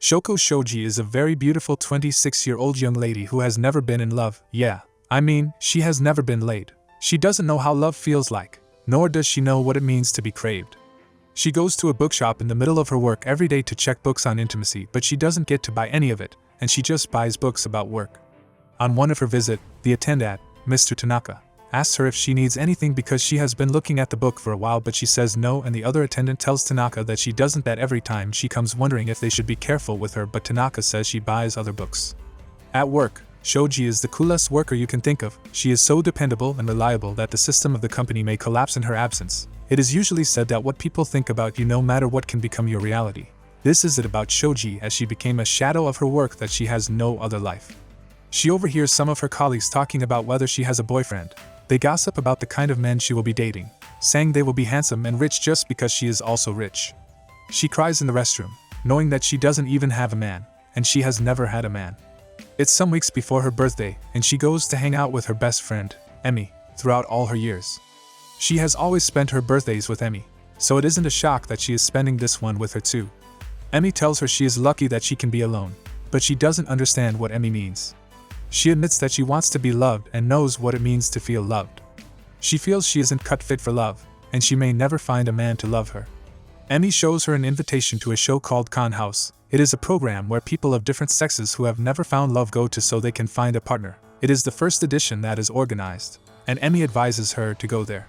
Shoko Shoji is a very beautiful 26-year-old young lady who has never been in love. Yeah, she has never been laid. She doesn't know how love feels like, nor does she know what it means to be craved. She goes to a bookshop in the middle of her work every day to check books on intimacy, but she doesn't get to buy any of it, and she just buys books about work. On one of her visits, the attendant, Mr. Tanaka, asks her if she needs anything because she has been looking at the book for a while, but she says no, and the other attendant tells Tanaka that she doesn't, that every time she comes wondering if they should be careful with her, but Tanaka says she buys other books. At work, Shoji is the coolest worker you can think of. She is so dependable and reliable that the system of the company may collapse in her absence. It is usually said that what people think about you no matter what can become your reality. This is it about Shoji, as she became a shadow of her work, that she has no other life. She overhears some of her colleagues talking about whether she has a boyfriend. They gossip about the kind of men she will be dating, saying they will be handsome and rich just because she is also rich. She cries in the restroom, knowing that she doesn't even have a man, and she has never had a man. It's some weeks before her birthday, and she goes to hang out with her best friend, Emmy, throughout all her years. She has always spent her birthdays with Emmy, so it isn't a shock that she is spending this one with her too. Emmy tells her she is lucky that she can be alone, but she doesn't understand what Emmy means. She admits that she wants to be loved and knows what it means to feel loved. She feels she isn't cut fit for love, and she may never find a man to love her. Emmy shows her an invitation to a show called Con House. It is a program where people of different sexes who have never found love go to so they can find a partner. It is the first edition that is organized, and Emmy advises her to go there.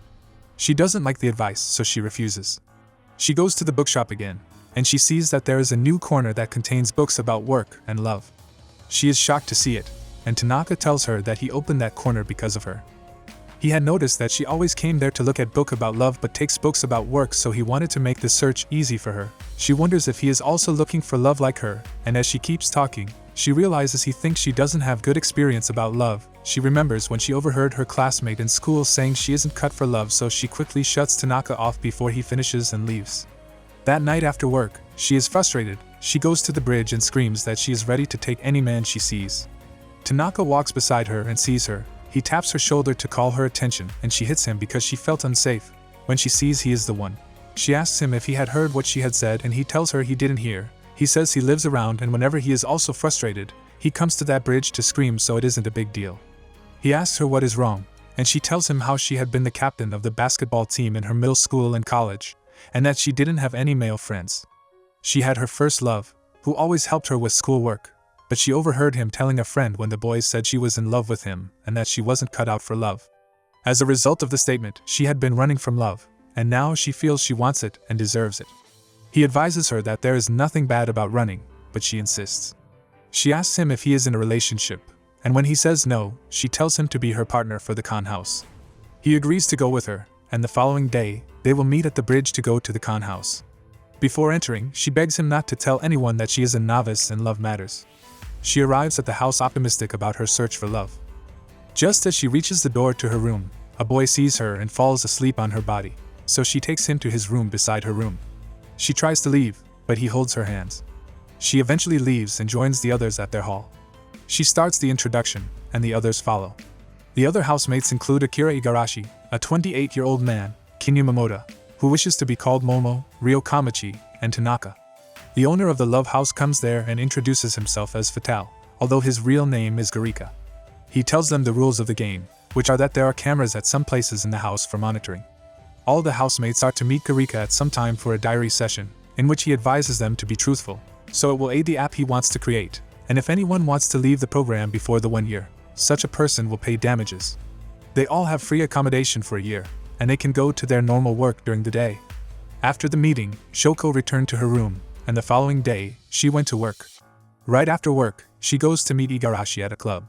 She doesn't like the advice, so she refuses. She goes to the bookshop again, and she sees that there is a new corner that contains books about work and love. She is shocked to see it, and Tanaka tells her that he opened that corner because of her. He had noticed that she always came there to look at books about love but takes books about work, so he wanted to make the search easy for her. She wonders if he is also looking for love like her, and as she keeps talking, she realizes he thinks she doesn't have good experience about love. She remembers when she overheard her classmate in school saying she isn't cut for love, so she quickly shuts Tanaka off before he finishes and leaves. That night after work, she is frustrated. She goes to the bridge and screams that she is ready to take any man she sees. Tanaka walks beside her and sees her. He taps her shoulder to call her attention, and she hits him because she felt unsafe. When she sees he is the one, she asks him if he had heard what she had said, and he tells her he didn't hear. He says he lives around, and whenever he is also frustrated, he comes to that bridge to scream, so it isn't a big deal. He asks her what is wrong, and she tells him how she had been the captain of the basketball team in her middle school and college, and that she didn't have any male friends. She had her first love, who always helped her with schoolwork, but she overheard him telling a friend when the boys said she was in love with him and that she wasn't cut out for love. As a result of the statement, she had been running from love, and now she feels she wants it and deserves it. He advises her that there is nothing bad about running, but she insists. She asks him if he is in a relationship, and when he says no, she tells him to be her partner for the con house. He agrees to go with her, and the following day, they will meet at the bridge to go to the con house. Before entering, she begs him not to tell anyone that she is a novice in love matters. She arrives at the house optimistic about her search for love. Just as she reaches the door to her room, a boy sees her and falls asleep on her body, so she takes him to his room beside her room. She tries to leave, but he holds her hands. She eventually leaves and joins the others at their hall. She starts the introduction, and the others follow. The other housemates include Akira Igarashi, a 28-year-old man, Kinyu Momoda, who wishes to be called Momo, Ryo Kamachi, and Tanaka. The owner of the love house comes there and introduces himself as Fatal, although his real name is Garika. He tells them the rules of the game, which are that there are cameras at some places in the house for monitoring. All the housemates are to meet Garika at some time for a diary session, in which he advises them to be truthful, so it will aid the app he wants to create, and if anyone wants to leave the program before the 1 year, such a person will pay damages. They all have free accommodation for a year, and they can go to their normal work during the day. After the meeting, Shoko returned to her room, and the following day, she went to work. Right after work, she goes to meet Igarashi at a club.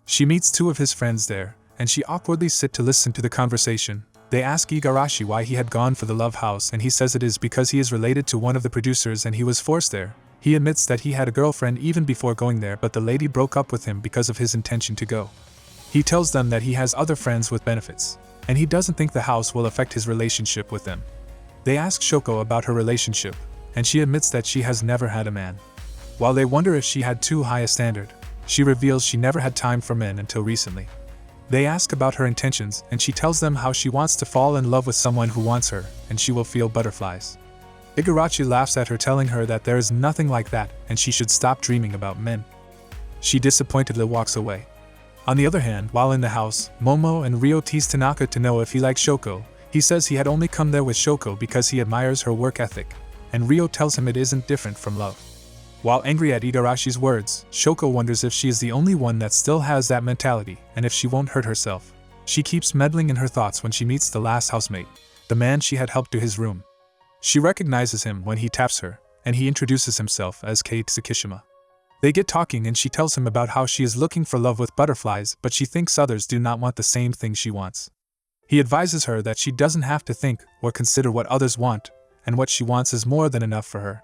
She meets two of his friends there, and she awkwardly sits to listen to the conversation. They ask Igarashi why he had gone for the love house, and he says it is because he is related to one of the producers and he was forced there. He admits that he had a girlfriend even before going there, but the lady broke up with him because of his intention to go. He tells them that he has other friends with benefits, and he doesn't think the house will affect his relationship with them. They ask Shoko about her relationship, and she admits that she has never had a man. While they wonder if she had too high a standard, she reveals she never had time for men until recently. They ask about her intentions, and she tells them how she wants to fall in love with someone who wants her, and she will feel butterflies. Igarashi laughs at her, telling her that there is nothing like that and she should stop dreaming about men. She disappointedly walks away. On the other hand, while in the house, Momo and Ryo tease Tanaka to know if he likes Shoko. He says he had only come there with Shoko because he admires her work ethic, and Ryo tells him it isn't different from love. While angry at Igarashi's words, Shoko wonders if she is the only one that still has that mentality and if she won't hurt herself. She keeps meddling in her thoughts when she meets the last housemate, the man she had helped to his room. She recognizes him when he taps her, and he introduces himself as Kei Tsukishima. They get talking and she tells him about how she is looking for love with butterflies, but she thinks others do not want the same thing she wants. He advises her that she doesn't have to think or consider what others want, and what she wants is more than enough for her.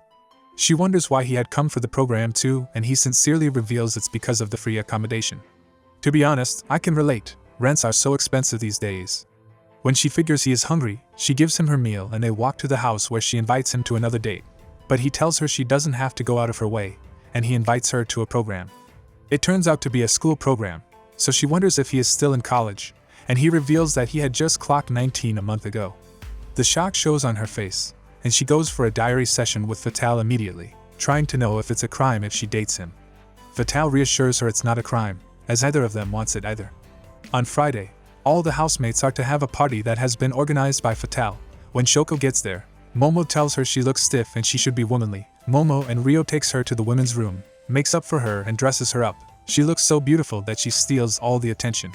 She wonders why he had come for the program too, and he sincerely reveals it's because of the free accommodation. To be honest, I can relate. Rents are so expensive these days. When she figures he is hungry, she gives him her meal and they walk to the house where she invites him to another date. But he tells her she doesn't have to go out of her way, and he invites her to a program. It turns out to be a school program, so she wonders if he is still in college, and he reveals that he had just clocked 19 a month ago. The shock shows on her face, and she goes for a diary session with Fatale immediately, trying to know if it's a crime if she dates him. Fatale reassures her it's not a crime, as neither of them wants it either. On Friday, all the housemates are to have a party that has been organized by Fatale. When Shoko gets there, Momo tells her she looks stiff and she should be womanly. Momo and Ryo takes her to the women's room, makes up for her and dresses her up. She looks so beautiful that she steals all the attention.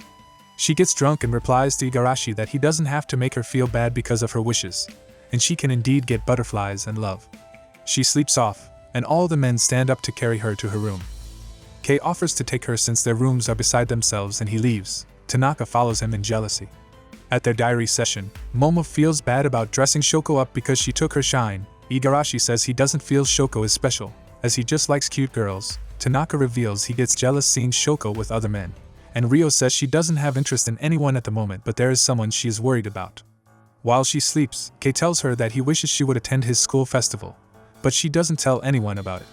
She gets drunk and replies to Igarashi that he doesn't have to make her feel bad because of her wishes, and she can indeed get butterflies and love. She sleeps off, and all the men stand up to carry her to her room. Kei offers to take her since their rooms are beside themselves and he leaves. Tanaka follows him in jealousy. At their diary session, Momo feels bad about dressing Shoko up because she took her shine. Igarashi says he doesn't feel Shoko is special, as he just likes cute girls. Tanaka reveals he gets jealous seeing Shoko with other men, and Ryo says she doesn't have interest in anyone at the moment, but there is someone she is worried about. While she sleeps, Kei tells her that he wishes she would attend his school festival, but she doesn't tell anyone about it.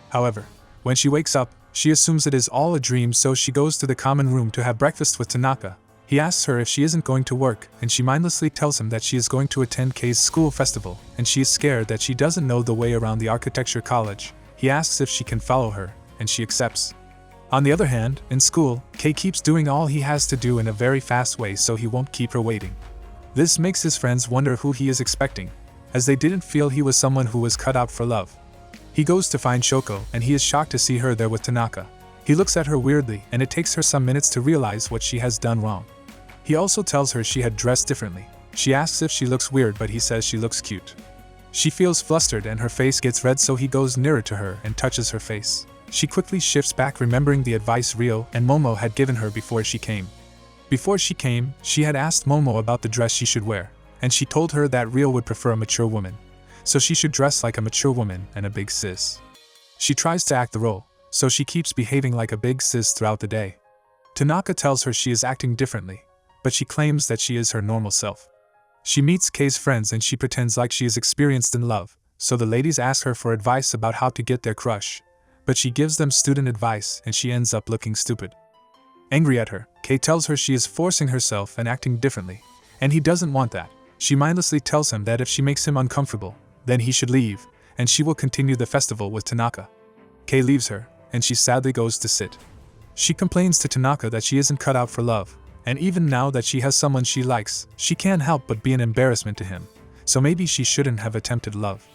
However, when she wakes up, she assumes it is all a dream, so she goes to the common room to have breakfast with Tanaka. He asks her if she isn't going to work, and she mindlessly tells him that she is going to attend Kei's school festival, and she is scared that she doesn't know the way around the architecture college. He asks if she can follow her, and she accepts. On the other hand, in school, Kei keeps doing all he has to do in a very fast way so he won't keep her waiting. This makes his friends wonder who he is expecting, as they didn't feel he was someone who was cut out for love. He goes to find Shoko, and he is shocked to see her there with Tanaka. He looks at her weirdly, and it takes her some minutes to realize what she has done wrong. He also tells her she had dressed differently. She asks if she looks weird, but he says she looks cute. She feels flustered and her face gets red, so he goes nearer to her and touches her face. She quickly shifts back, remembering the advice Ryo and Momo had given her before she came. Before she came, she had asked Momo about the dress she should wear, and she told her that Ryo would prefer a mature woman, so she should dress like a mature woman and a big sis. She tries to act the role, so she keeps behaving like a big sis throughout the day. Tanaka tells her she is acting differently, but she claims that she is her normal self. She meets Kei's friends and she pretends like she is experienced in love, so the ladies ask her for advice about how to get their crush, but she gives them student advice and she ends up looking stupid. Angry at her, Kei tells her she is forcing herself and acting differently, and he doesn't want that. She mindlessly tells him that if she makes him uncomfortable, then he should leave, and she will continue the festival with Tanaka. Kei leaves her, and she sadly goes to sit. She complains to Tanaka that she isn't cut out for love, and even now that she has someone she likes, she can't help but be an embarrassment to him, so maybe she shouldn't have attempted love.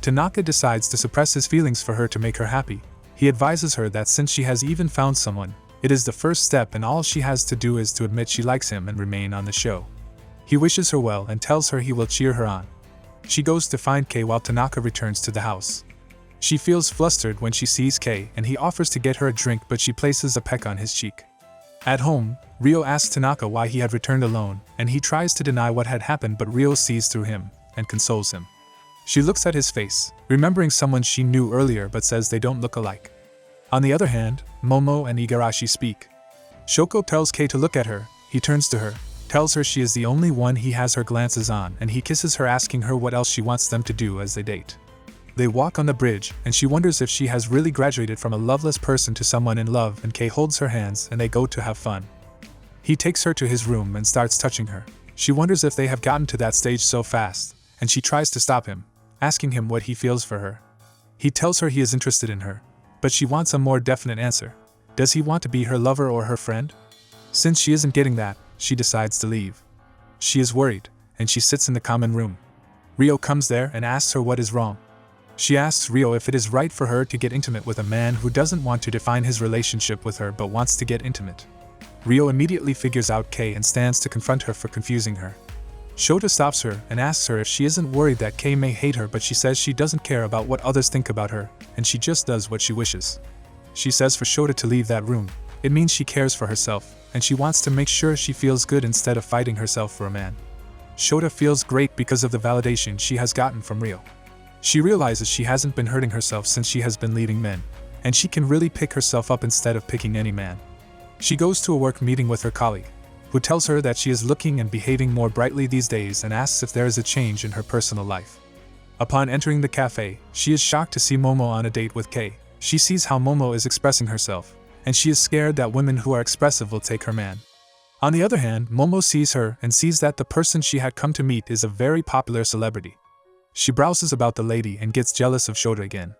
Tanaka decides to suppress his feelings for her to make her happy. He advises her that since she has even found someone, it is the first step and all she has to do is to admit she likes him and remain on the show. He wishes her well and tells her he will cheer her on. She goes to find Kei while Tanaka returns to the house. She feels flustered when she sees Kei and he offers to get her a drink, but she places a peck on his cheek. At home, Ryo asks Tanaka why he had returned alone, and he tries to deny what had happened, but Ryo sees through him and consoles him. She looks at his face, remembering someone she knew earlier, but says they don't look alike. On the other hand, Momo and Igarashi speak. Shoko tells Kei to look at her. He turns to her, tells her she is the only one he has her glances on, and he kisses her, asking her what else she wants them to do as they date. They walk on the bridge, and she wonders if she has really graduated from a loveless person to someone in love, and Kei holds her hands and they go to have fun. He takes her to his room and starts touching her. She wonders if they have gotten to that stage so fast, and she tries to stop him, asking him what he feels for her. He tells her he is interested in her, but she wants a more definite answer. Does he want to be her lover or her friend? Since she isn't getting that, she decides to leave. She is worried, and she sits in the common room. Rio comes there and asks her what is wrong. She asks Rio if it is right for her to get intimate with a man who doesn't want to define his relationship with her but wants to get intimate. Rio immediately figures out Kei and stands to confront her for confusing her. Shota stops her and asks her if she isn't worried that Kei may hate her, but she says she doesn't care about what others think about her, and she just does what she wishes. She says for Shota to leave that room. It means she cares for herself, and she wants to make sure she feels good instead of fighting herself for a man. Shota feels great because of the validation she has gotten from Rio. She realizes she hasn't been hurting herself since she has been leading men, and she can really pick herself up instead of picking any man. She goes to a work meeting with her colleague, who tells her that she is looking and behaving more brightly these days and asks if there is a change in her personal life. Upon entering the cafe, she is shocked to see Momo on a date with Kei. She sees how Momo is expressing herself, and she is scared that women who are expressive will take her man. On the other hand, Momo sees her and sees that the person she had come to meet is a very popular celebrity. She browses about the lady and gets jealous of Shota again.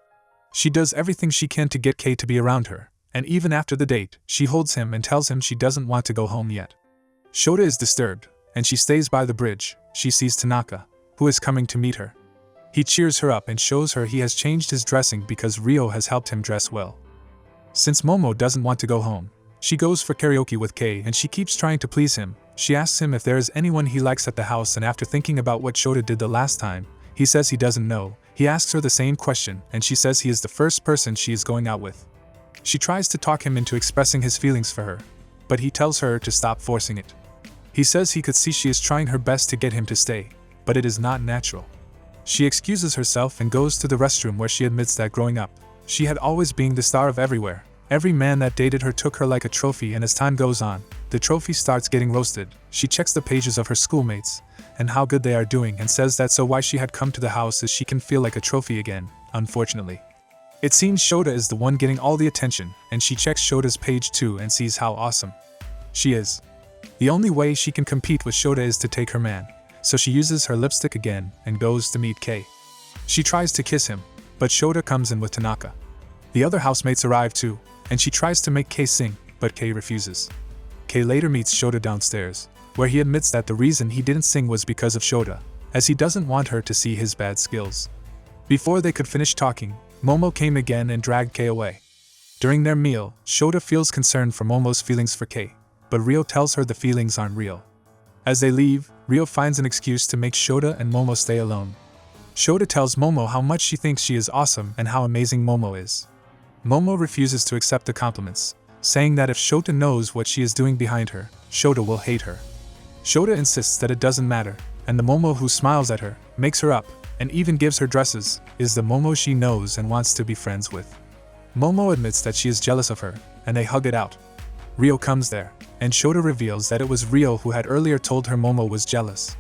She does everything she can to get Kei to be around her, and even after the date, she holds him and tells him she doesn't want to go home yet. Shota is disturbed, and she stays by the bridge. She sees Tanaka, who is coming to meet her. He cheers her up and shows her he has changed his dressing because Rio has helped him dress well. Since Momo doesn't want to go home, she goes for karaoke with Kei and she keeps trying to please him. She asks him if there is anyone he likes at the house, and after thinking about what Shota did the last time, he says he doesn't know. He asks her the same question and she says he is the first person she is going out with. She tries to talk him into expressing his feelings for her, but he tells her to stop forcing it. He says he could see she is trying her best to get him to stay, but it is not natural. She excuses herself and goes to the restroom where she admits that growing up, she had always been the star of everywhere. Every man that dated her took her like a trophy, and as time goes on, the trophy starts getting roasted. She checks the pages of her schoolmates and how good they are doing and says that so why she had come to the house is she can feel like a trophy again, unfortunately. It seems Shota is the one getting all the attention, and she checks Shota's page too and sees how awesome she is. The only way she can compete with Shota is to take her man, so she uses her lipstick again and goes to meet Kei. She tries to kiss him, but Shota comes in with Tanaka. The other housemates arrive too, and she tries to make Kei sing, but Kei refuses. Kei later meets Shota downstairs, where he admits that the reason he didn't sing was because of Shota, as he doesn't want her to see his bad skills. Before they could finish talking, Momo came again and dragged Kei away. During their meal, Shota feels concerned for Momo's feelings for Kei, but Rio tells her the feelings aren't real. As they leave, Rio finds an excuse to make Shota and Momo stay alone. Shota tells Momo how much she thinks she is awesome and how amazing Momo is. Momo refuses to accept the compliments, saying that if Shota knows what she is doing behind her, Shota will hate her. Shota insists that it doesn't matter, and the Momo who smiles at her, makes her up, and even gives her dresses, is the Momo she knows and wants to be friends with. Momo admits that she is jealous of her, and they hug it out. Rio comes there, and Shota reveals that it was Rio who had earlier told her Momo was jealous.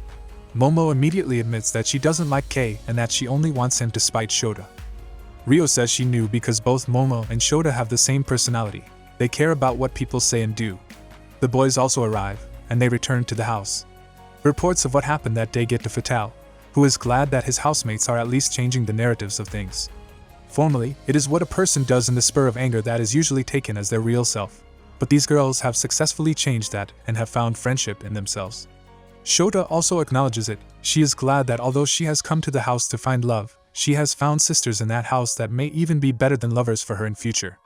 Momo immediately admits that she doesn't like Kei and that she only wants him to spite Shota. Rio says she knew because both Momo and Shota have the same personality. They care about what people say and do. The boys also arrive, and they return to the house. Reports of what happened that day get to Fatal, who is glad that his housemates are at least changing the narratives of things. Formally, it is what a person does in the spur of anger that is usually taken as their real self. But these girls have successfully changed that and have found friendship in themselves. Shota also acknowledges it. She is glad that although she has come to the house to find love, she has found sisters in that house that may even be better than lovers for her in future.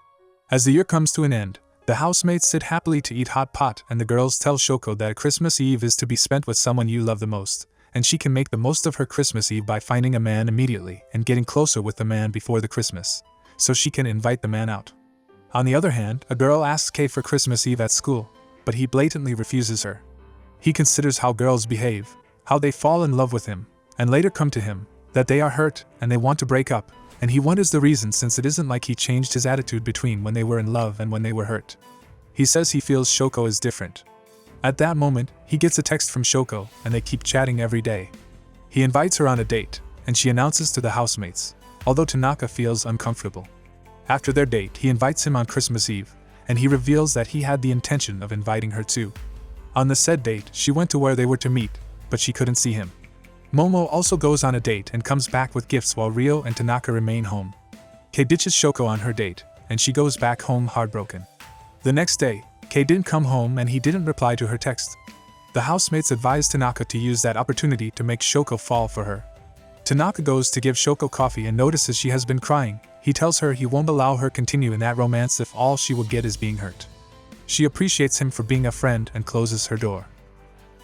As the year comes to an end, the housemates sit happily to eat hot pot, and the girls tell Shoko that Christmas Eve is to be spent with someone you love the most, and she can make the most of her Christmas Eve by finding a man immediately and getting closer with the man before the Christmas, so she can invite the man out. On the other hand, a girl asks Kei for Christmas Eve at school, but he blatantly refuses her. He considers how girls behave, how they fall in love with him, and later come to him, that they are hurt and they want to break up, and he wonders the reason since it isn't like he changed his attitude between when they were in love and when they were hurt. He says he feels Shoko is different. At that moment, he gets a text from Shoko and they keep chatting every day. He invites her on a date, and she announces to the housemates, although Tanaka feels uncomfortable. After their date, he invites him on Christmas Eve, and he reveals that he had the intention of inviting her too. On the said date, she went to where they were to meet, but she couldn't see him. Momo also goes on a date and comes back with gifts while Rio and Tanaka remain home. Kei ditches Shoko on her date, and she goes back home heartbroken. The next day, Kei didn't come home and he didn't reply to her text. The housemates advise Tanaka to use that opportunity to make Shoko fall for her. Tanaka goes to give Shoko coffee and notices she has been crying. He tells her he won't allow her continue in that romance if all she will get is being hurt. She appreciates him for being a friend and closes her door.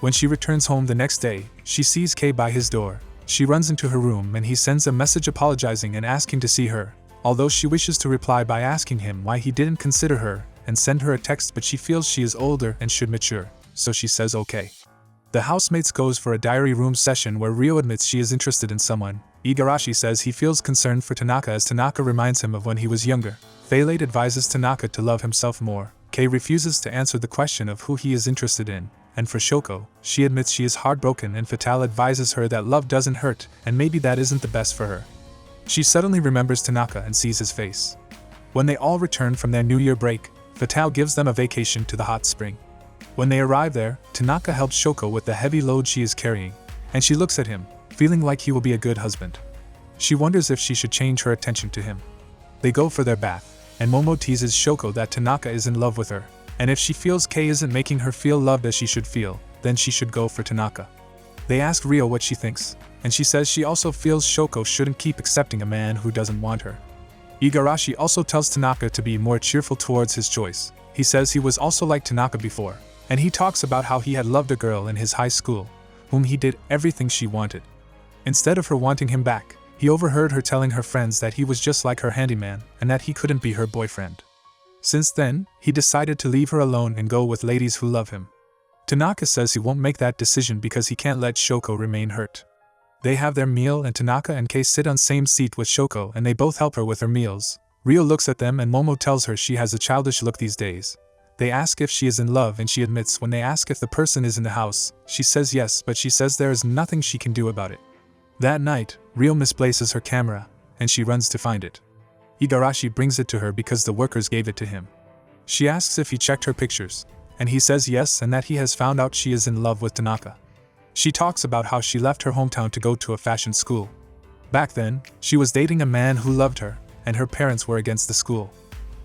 When she returns home the next day, she sees Kei by his door. She runs into her room and he sends a message apologizing and asking to see her, although she wishes to reply by asking him why he didn't consider her and send her a text, but she feels she is older and should mature, so she says okay. The housemates goes for a diary room session where Rio admits she is interested in someone. Igarashi says he feels concerned for Tanaka as Tanaka reminds him of when he was younger. Faylaid advises Tanaka to love himself more. Kei refuses to answer the question of who he is interested in. And for Shoko, she admits she is heartbroken and Fatale advises her that love doesn't hurt and maybe that isn't the best for her. She suddenly remembers Tanaka and sees his face. When they all return from their New Year break, Fatale gives them a vacation to the hot spring. When they arrive there, Tanaka helps Shoko with the heavy load she is carrying, and she looks at him, feeling like he will be a good husband. She wonders if she should change her attention to him. They go for their bath, and Momo teases Shoko that Tanaka is in love with her, and if she feels Kei isn't making her feel loved as she should feel, then she should go for Tanaka. They ask Rio what she thinks, and she says she also feels Shoko shouldn't keep accepting a man who doesn't want her. Igarashi also tells Tanaka to be more cheerful towards his choice. He says he was also like Tanaka before, and he talks about how he had loved a girl in his high school, whom he did everything she wanted. Instead of her wanting him back, he overheard her telling her friends that he was just like her handyman and that he couldn't be her boyfriend. Since then, he decided to leave her alone and go with ladies who love him. Tanaka says he won't make that decision because he can't let Shoko remain hurt. They have their meal and Tanaka and Kei sit on same seat with Shoko and they both help her with her meals. Rio looks at them and Momo tells her she has a childish look these days. They ask if she is in love and she admits when they ask if the person is in the house, she says yes, but she says there is nothing she can do about it. That night, Rio misplaces her camera and she runs to find it. Igarashi brings it to her because the workers gave it to him. She asks if he checked her pictures, and he says yes and that he has found out she is in love with Tanaka. She talks about how she left her hometown to go to a fashion school. Back then, she was dating a man who loved her, and her parents were against the school.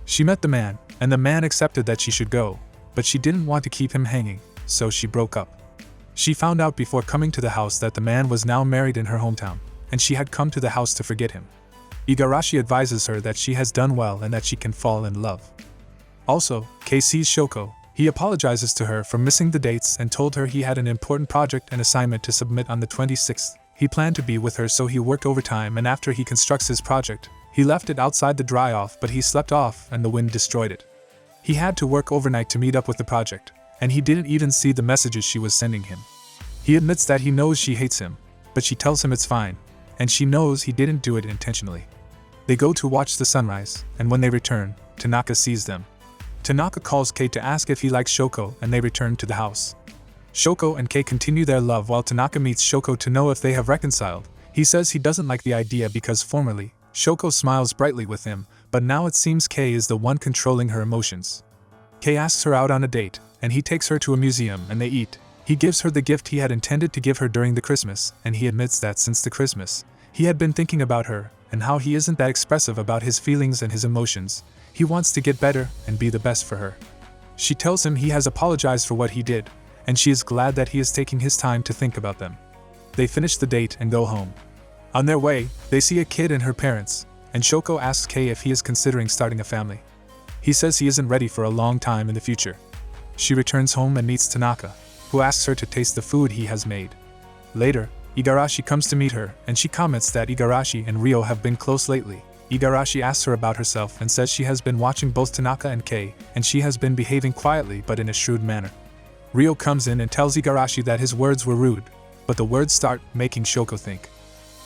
She met the man, and the man accepted that she should go, but she didn't want to keep him hanging, so she broke up. She found out before coming to the house that the man was now married in her hometown, and she had come to the house to forget him. Igarashi advises her that she has done well and that she can fall in love. Also, Kei sees Shoko. He apologizes to her for missing the dates and told her he had an important project and assignment to submit on the 26th. He planned to be with her, so he worked overtime, and after he constructs his project, he left it outside the dry-off, but he slept off and the wind destroyed it. He had to work overnight to meet up with the project, and he didn't even see the messages she was sending him. He admits that he knows she hates him, but she tells him it's fine, and she knows he didn't do it intentionally. They go to watch the sunrise, and when they return, Tanaka sees them. Tanaka calls Kei to ask if he likes Shoko, and they return to the house. Shoko and Kei continue their love while Tanaka meets Shoko to know if they have reconciled. He says he doesn't like the idea because formerly, Shoko smiles brightly with him, but now it seems Kei is the one controlling her emotions. Kei asks her out on a date, and he takes her to a museum and they eat. He gives her the gift he had intended to give her during the Christmas, and he admits that since the Christmas, he had been thinking about her, and how he isn't that expressive about his feelings and his emotions. He wants to get better and be the best for her. She tells him he has apologized for what he did, and she is glad that he is taking his time to think about them. They finish the date and go home. On their way, they see a kid and her parents, and Shoko asks Kei if he is considering starting a family. He says he isn't ready for a long time in the future. She returns home and meets Tanaka, who asks her to taste the food he has made. Later, Igarashi comes to meet her, and she comments that Igarashi and Rio have been close lately. Igarashi asks her about herself and says she has been watching both Tanaka and Kei, and she has been behaving quietly but in a shrewd manner. Rio comes in and tells Igarashi that his words were rude, but the words start making Shoko think.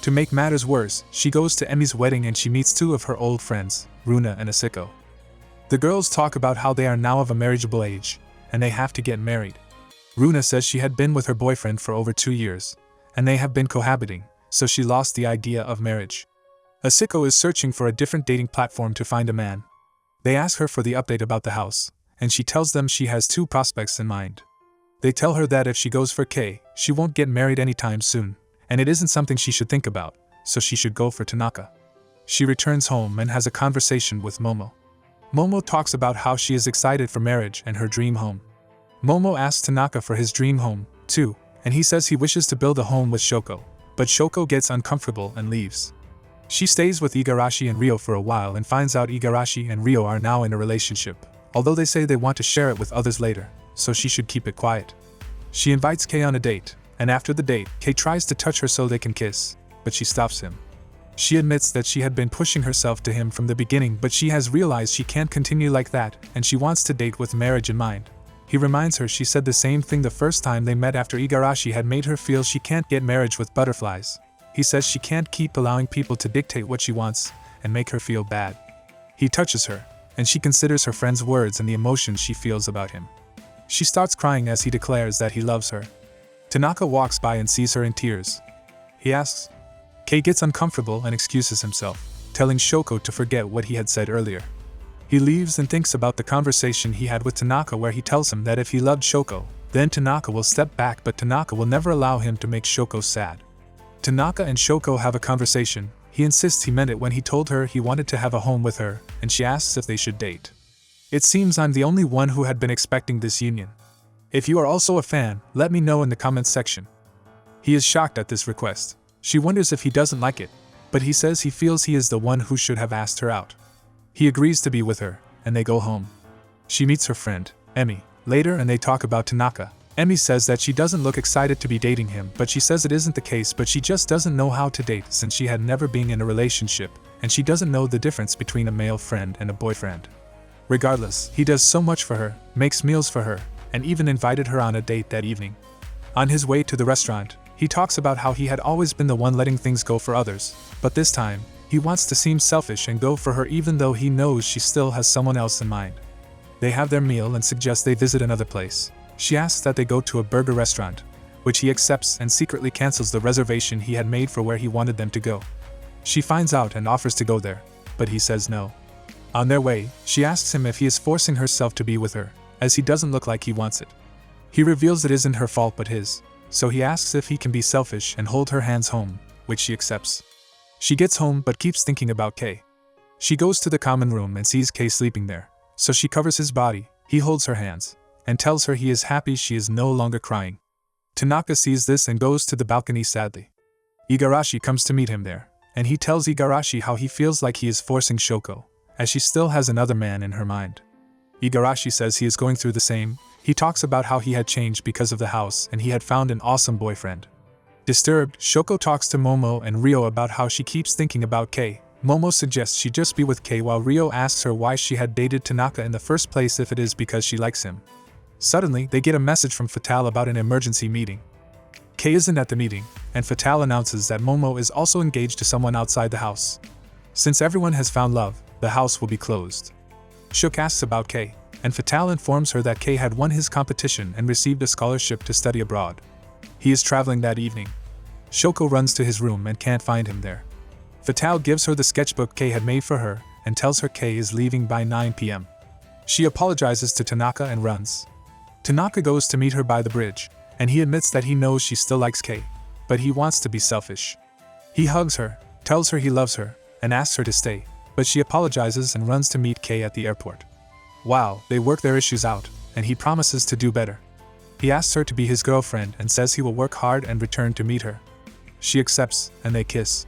To make matters worse, she goes to Emi's wedding and she meets two of her old friends, Runa and Asiko. The girls talk about how they are now of a marriageable age, and they have to get married. Runa says she had been with her boyfriend for over 2 years, and they have been cohabiting, so she lost the idea of marriage. Asiko is searching for a different dating platform to find a man. They ask her for the update about the house, and she tells them she has 2 prospects in mind. They tell her that if she goes for Kei, she won't get married anytime soon, and it isn't something she should think about, so she should go for Tanaka. She returns home and has a conversation with Momo. Momo talks about how she is excited for marriage and her dream home. Momo asks Tanaka for his dream home, too, and he says he wishes to build a home with Shoko, but Shoko gets uncomfortable and leaves. She stays with Igarashi and Ryo for a while and finds out Igarashi and Ryo are now in a relationship, although they say they want to share it with others later, so she should keep it quiet. She invites Kei on a date, and after the date, Kei tries to touch her so they can kiss, but she stops him. She admits that she had been pushing herself to him from the beginning, but she has realized she can't continue like that, and she wants to date with marriage in mind. He reminds her she said the same thing the first time they met after Igarashi had made her feel she can't get marriage with butterflies. He says she can't keep allowing people to dictate what she wants and make her feel bad. He touches her, and she considers her friend's words and the emotions she feels about him. She starts crying as he declares that he loves her. Tanaka walks by and sees her in tears. He asks. Kei gets uncomfortable and excuses himself, telling Shoko to forget what he had said earlier. He leaves and thinks about the conversation he had with Tanaka where he tells him that if he loved Shoko, then Tanaka will step back, but Tanaka will never allow him to make Shoko sad. Tanaka and Shoko have a conversation. He insists he meant it when he told her he wanted to have a home with her, and she asks if they should date. It seems I'm the only one who had been expecting this union. If you are also a fan, let me know in the comments section. He is shocked at this request. She wonders if he doesn't like it, but he says he feels he is the one who should have asked her out. He agrees to be with her, and they go home. She meets her friend, Emi, later and they talk about Tanaka. Emi says that she doesn't look excited to be dating him, but she says it isn't the case, but she just doesn't know how to date since she had never been in a relationship, and she doesn't know the difference between a male friend and a boyfriend. Regardless, he does so much for her, makes meals for her, and even invited her on a date that evening. On his way to the restaurant, he talks about how he had always been the one letting things go for others, but this time, he wants to seem selfish and go for her even though he knows she still has someone else in mind. They have their meal and suggest they visit another place. She asks that they go to a burger restaurant, which he accepts and secretly cancels the reservation he had made for where he wanted them to go. She finds out and offers to go there, but he says no. On their way, she asks him if he is forcing herself to be with her, as he doesn't look like he wants it. He reveals it isn't her fault but his, so he asks if he can be selfish and hold her hands home, which she accepts. She gets home but keeps thinking about Kei. She goes to the common room and sees Kei sleeping there, so she covers his body, he holds her hands, and tells her he is happy she is no longer crying. Tanaka sees this and goes to the balcony sadly. Igarashi comes to meet him there, and he tells Igarashi how he feels like he is forcing Shoko, as she still has another man in her mind. Igarashi says he is going through the same. He talks about how he had changed because of the house and he had found an awesome boyfriend. Disturbed, Shoko talks to Momo and Ryo about how she keeps thinking about Kei. Momo suggests she just be with Kei while Ryo asks her why she had dated Tanaka in the first place if it is because she likes him. Suddenly, they get a message from Fatale about an emergency meeting. Kei isn't at the meeting, and Fatale announces that Momo is also engaged to someone outside the house. Since everyone has found love, the house will be closed. Shook asks about Kei, and Fatale informs her that Kei had won his competition and received a scholarship to study abroad. He is traveling that evening. Shoko runs to his room and can't find him there. Fatale gives her the sketchbook Kei had made for her and tells her Kei is leaving by 9 p.m. She apologizes to Tanaka and runs. Tanaka goes to meet her by the bridge, and he admits that he knows she still likes Kei, but he wants to be selfish. He hugs her, tells her he loves her, and asks her to stay, but she apologizes and runs to meet Kei at the airport. Wow, they work their issues out, and he promises to do better. He asks her to be his girlfriend and says he will work hard and return to meet her. She accepts, and they kiss.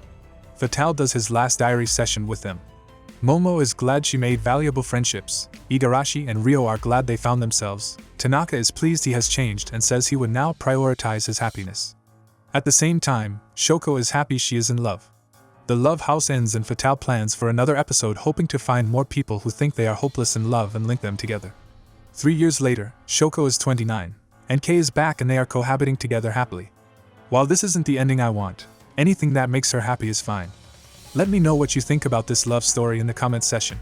Fatale does his last diary session with them. Momo is glad she made valuable friendships. Igarashi and Ryo are glad they found themselves. Tanaka is pleased he has changed and says he would now prioritize his happiness. At the same time, Shoko is happy she is in love. The love house ends and Fatale plans for another episode, hoping to find more people who think they are hopeless in love and link them together. 3 years later, Shoko is 29, and Kei is back and they are cohabiting together happily. While this isn't the ending I want, anything that makes her happy is fine. Let me know what you think about this love story in the comments section.